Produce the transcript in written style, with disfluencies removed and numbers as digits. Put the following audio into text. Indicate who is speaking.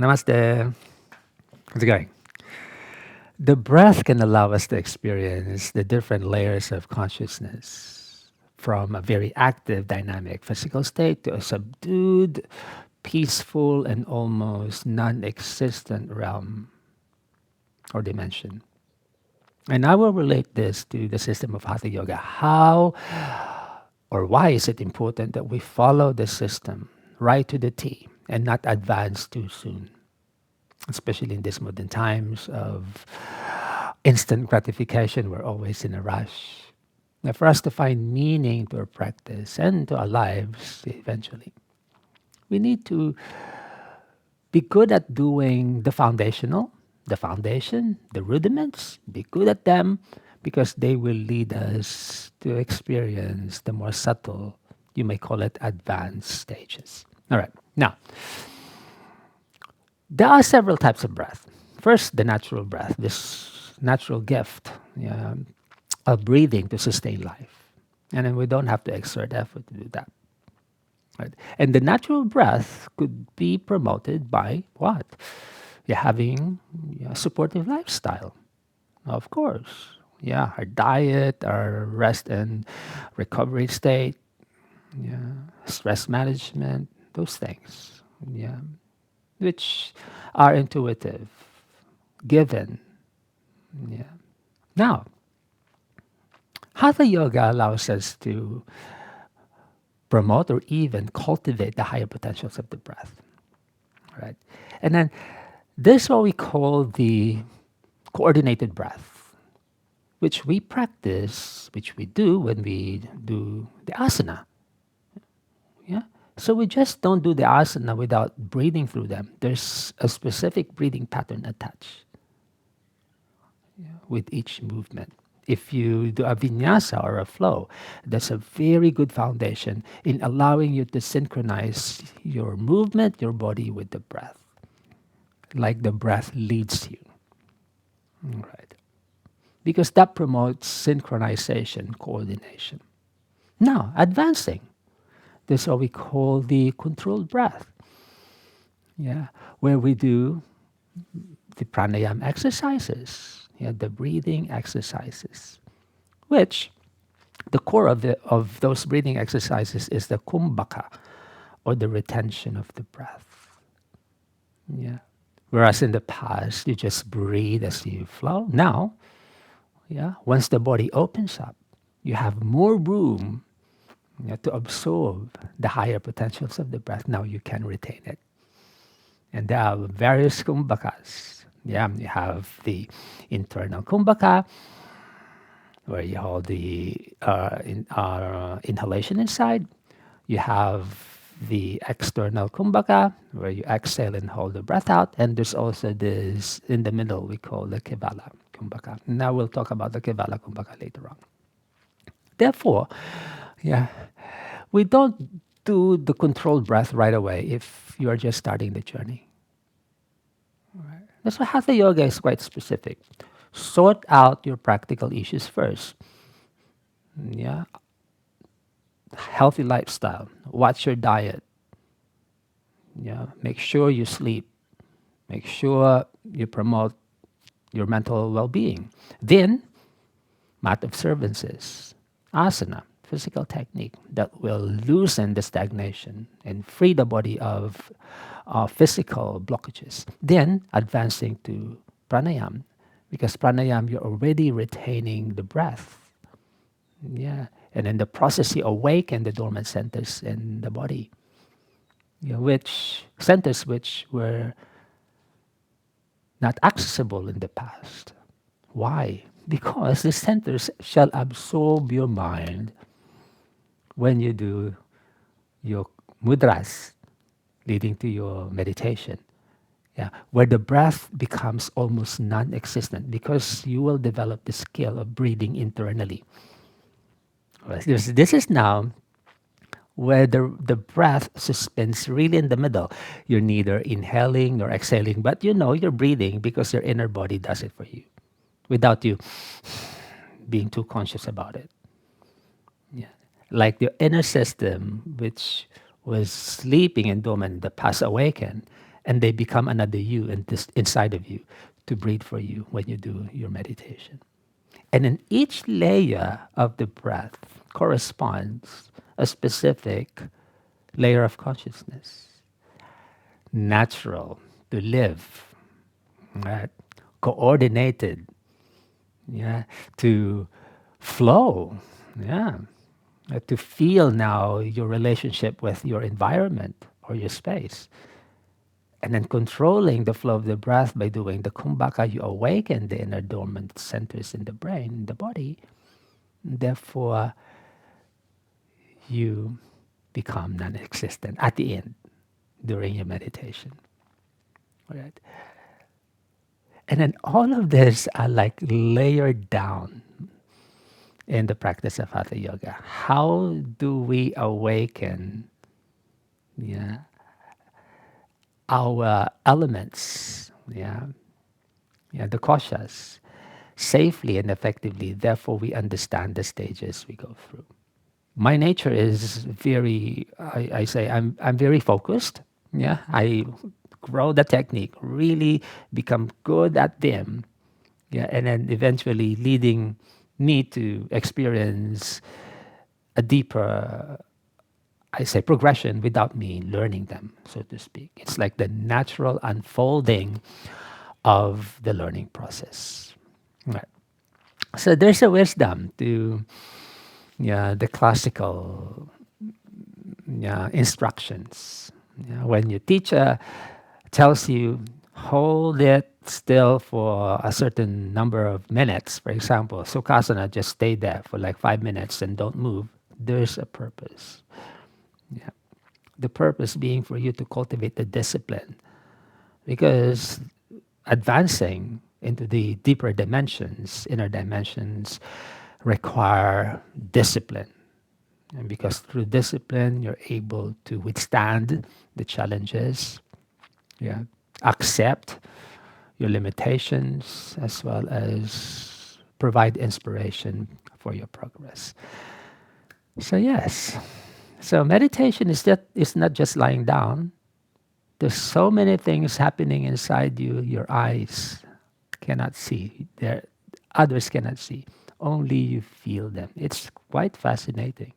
Speaker 1: Namaste. How's it going? The breath can allow us to experience the different layers of consciousness from a very active, dynamic physical state to a subdued, peaceful, and almost non existent realm or dimension. And I will relate this to the system of Hatha Yoga. How or why is it important that we follow the system right to the T and not advance too soon, especially in these modern times of instant gratification? We're always in a rush. Now, for us to find meaning to our practice and to our lives eventually, we need to be good at doing the foundational, the foundation, the rudiments, be good at them because they will lead us to experience the more subtle, you may call it advanced stages. All right. Now, there are several types of breath. First, the natural breath, this natural gift, yeah, of breathing to sustain life. And then we don't have to exert effort to do that. Right? And the natural breath could be promoted by what? You're having a supportive lifestyle, of course. Yeah, our diet, our rest and recovery state, yeah, stress management, those things, yeah, which are intuitive, given, yeah. Now, Hatha Yoga allows us to promote or even cultivate the higher potentials of the breath, right? And then this is what we call the coordinated breath, which we practice, which we do when we do the asana. Yeah. So we just don't do the asana without breathing through them. There's a specific breathing pattern attached with each movement. If you do a vinyasa or a flow, that's a very good foundation in allowing you to synchronize your movement, your body with the breath, like the breath leads you. Right. Because that promotes synchronization, coordination. Now, advancing. This is what we call the controlled breath. Yeah, where we do the pranayama exercises, yeah, the breathing exercises, which the core of those breathing exercises is the kumbhaka, or the retention of the breath. Yeah. Whereas in the past, you just breathe as you flow. Now, yeah, once the body opens up, you have more room, yeah, to absorb the higher potentials of the breath. Now you can retain it. And there are various kumbhakas. Yeah, you have the internal kumbhaka, where you hold the inhalation inside. You have the external kumbhaka, where you exhale and hold the breath out. And there's also this in the middle we call the kevala kumbhaka. Now we'll talk about the kevala kumbhaka later on. Therefore, yeah, we don't do the controlled breath right away if you are just starting the journey. Right. That's why Hatha Yoga is quite specific. Sort out your practical issues first. Yeah, healthy lifestyle. Watch your diet. Yeah, make sure you sleep. Make sure you promote your mental well-being. Then, mat observances, asana, physical technique that will loosen the stagnation and free the body of physical blockages. Then, advancing to pranayama, because pranayama, you're already retaining the breath. Yeah, and in the process, you awaken the dormant centers in the body, yeah, which centers which were not accessible in the past. Why? Because the centers shall absorb your mind when you do your mudras leading to your meditation. Yeah, where the breath becomes almost non-existent because you will develop the skill of breathing internally. Right. This is now where the breath suspends really in the middle. You're neither inhaling nor exhaling, but you know you're breathing because your inner body does it for you without you being too conscious about it. Yeah. Like the inner system, which was sleeping and dormant in the past, awakened, and they become another you inside of you to breathe for you when you do your meditation. And in each layer of the breath corresponds a specific layer of consciousness, natural to live, right? Coordinated, yeah, to flow, yeah, to feel now your relationship with your environment or your space. And then controlling the flow of the breath by doing the kumbhaka, you awaken the inner dormant centers in the brain, in the body. Therefore, you become non-existent at the end during your meditation. All right. And then all of this are like layered down in the practice of Hatha Yoga. How do we awaken, yeah, our elements, the koshas, safely and effectively? Therefore, we understand the stages we go through. My nature is very, I say, I'm very focused. Yeah, I grow the technique, really become good at them. Yeah, and then eventually leading me to experience a deeper, I say, progression without me learning them, so to speak. It's like the natural unfolding of the learning process. Right. So there's a wisdom to, yeah, the classical, yeah, instructions. Yeah, when your teacher tells you hold it still for a certain number of minutes, for example, Sukhasana, just stay there for like 5 minutes and don't move. There's a purpose. Yeah. The purpose being for you to cultivate the discipline, because advancing into the deeper dimensions, inner dimensions, require discipline. And because through discipline, you're able to withstand the challenges, yeah, accept your limitations, as well as provide inspiration for your progress. So yes, so meditation is not just lying down. There's so many things happening inside you. Your eyes cannot see. There, others cannot see. Only you feel them. It's quite fascinating.